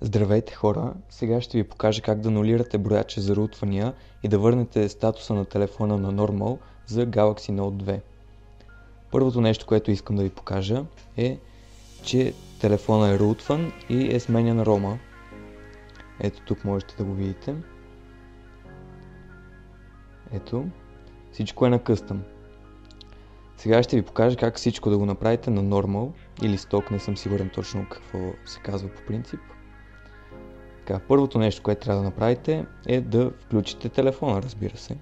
Здравейте хора! Сега ще ви покажа как да анулирате брояча за рутвания и да върнете статуса на телефона на Normal за Galaxy Note 2. Първото нещо, което искам да ви покажа е, че телефона е рутван и е сменян рома. Ето тук можете да го видите. Ето, всичко е на къстъм. Сега ще ви покажа как всичко да го направите на Normal или Stock, не съм сигурен точно какво се казва по принцип. Така, първото нещо, което трябва да направите е да включите телефона, разбира се.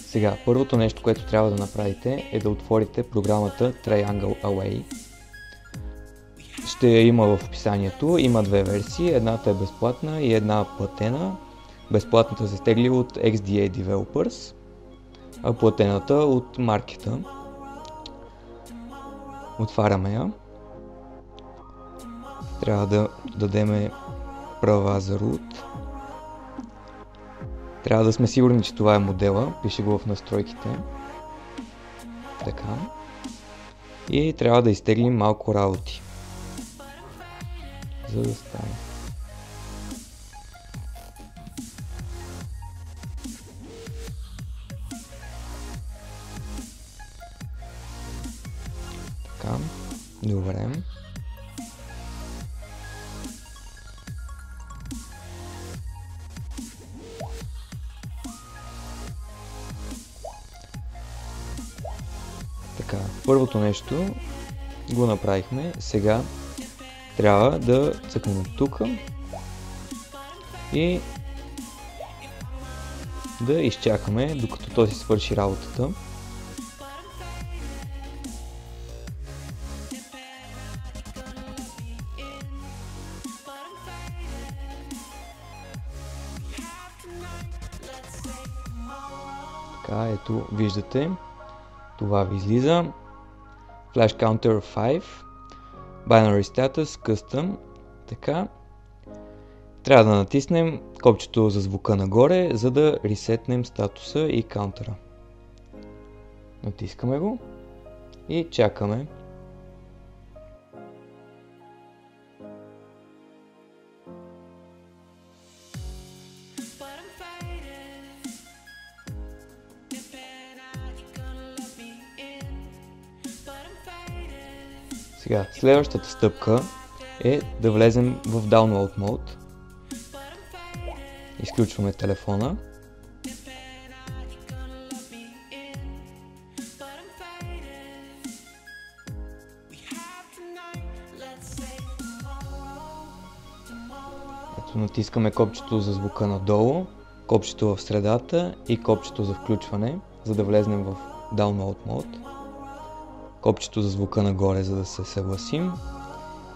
Сега, първото нещо, което трябва да направите е да отворите програмата Triangle Away. Ще я има в описанието, има две версии, едната е безплатна и една платена. Безплатната се тегли от XDA Developers, а платената от маркета. Отваряме я. Трябва да дадем права за root. Трябва да сме сигурни, че това е модела, пише го в настройките. Така. И трябва да изтеглим малко работи, за да стане. Така, добре. Така, първото нещо го направихме, сега трябва да цъкнем тук и да изчакаме докато той си свърши работата. Така, ето виждате. Това ви излиза. Flash Counter 5, Binary Status, Custom. Така. Трябва да натиснем копчето за звука нагоре, за да ресетнем статуса и каунтера. Натискаме го и чакаме. Сега, следващата стъпка е да влезем в Download Mode. Изключваме телефона. Ето, натискаме копчето за звука надолу, копчето в средата и копчето за включване, за да влезнем в Download Mode. Копчето за звука нагоре, за да се съгласим.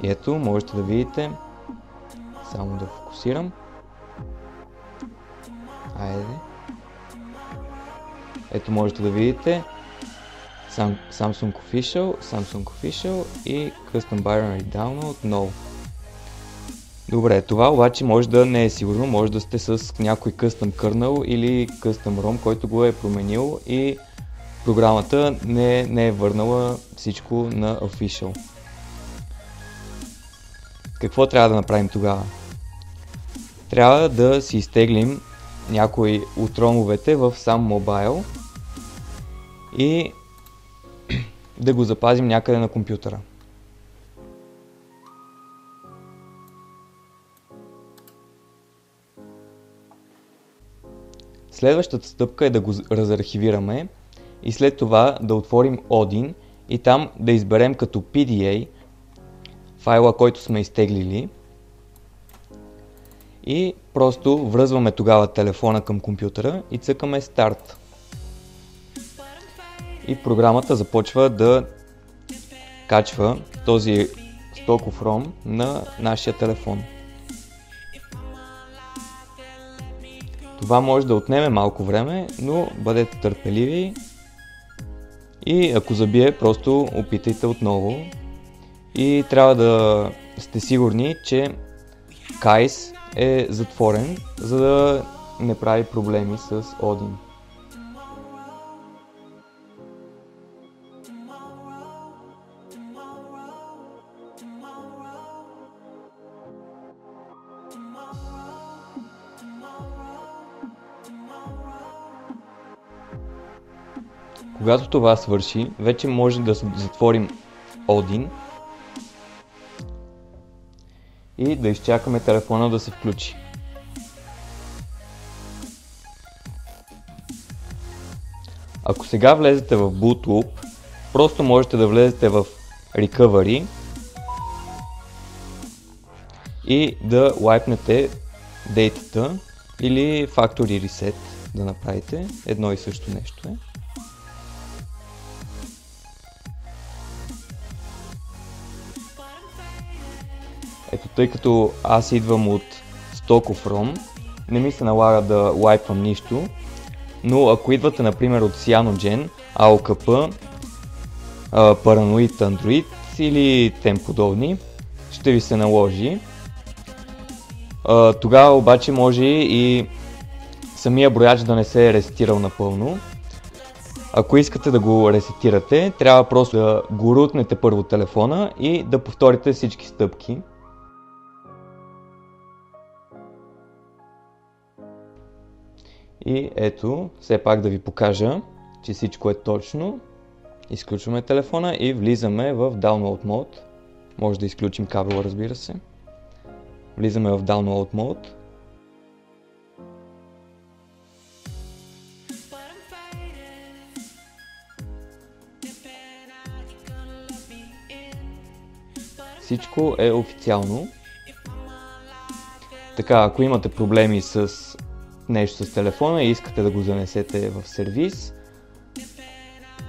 И ето, можете да видите, само да фокусирам. Айде. Ето, можете да видите Samsung Official и Custom Binary Download No. Добре, това обаче може да не е сигурно, може да сте с някой Custom Kernel или Custom ROM, който го е променил и програмата не е върнала всичко на Official. Какво трябва да направим тогава? Трябва да си изтеглим някои от ромовете в сам мобайл и да го запазим някъде на компютъра. Следващата стъпка е да го разархивираме и след това да отворим Odin и там да изберем като PDA файла, който сме изтеглили и просто връзваме тогава телефона към компютъра и цъкаме Start. И програмата започва да качва този стоков ROM на нашия телефон. Това може да отнеме малко време, но бъдете търпеливи И ако забие, просто опитайте отново. И трябва да сте сигурни, че Kais е затворен, за да не прави проблеми с Odin. Когато това свърши, вече може да затворим Odin и да изчакаме телефона да се включи. Ако сега влезете в Boot Loop, просто можете да влезете в Recovery и да лайпнете дейтата или Factory Reset да направите. Едно и също нещо е. Ето, тъй като аз идвам от стоков ROM, не ми се налага да лайпвам нищо, но ако идвате например от Cyanogen, AOKP, Paranoid Android или тем подобни, ще ви се наложи. Тогава обаче може и самия брояч да не се е ресетирал напълно. Ако искате да го ресетирате, трябва просто да го рутнете първо телефона и да повторите всички стъпки. И ето, все пак да ви покажа, че всичко е точно. Изключваме телефона и влизаме в Download Mode. Може да изключим кабела, разбира се. Влизаме в Download Mode. Всичко е официално. Така, ако имате проблеми с нещо с телефона и искате да го занесете в сервис,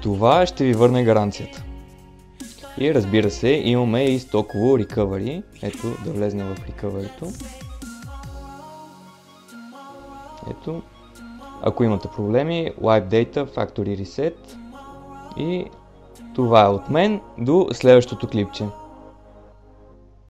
това ще ви върне гаранцията. И разбира се, имаме и стоково Recovery. Ето, да влезнем в Recovery-то. Ето, ако имате проблеми, Wipe Data, Factory Reset. И това е от мен. До следващото клипче.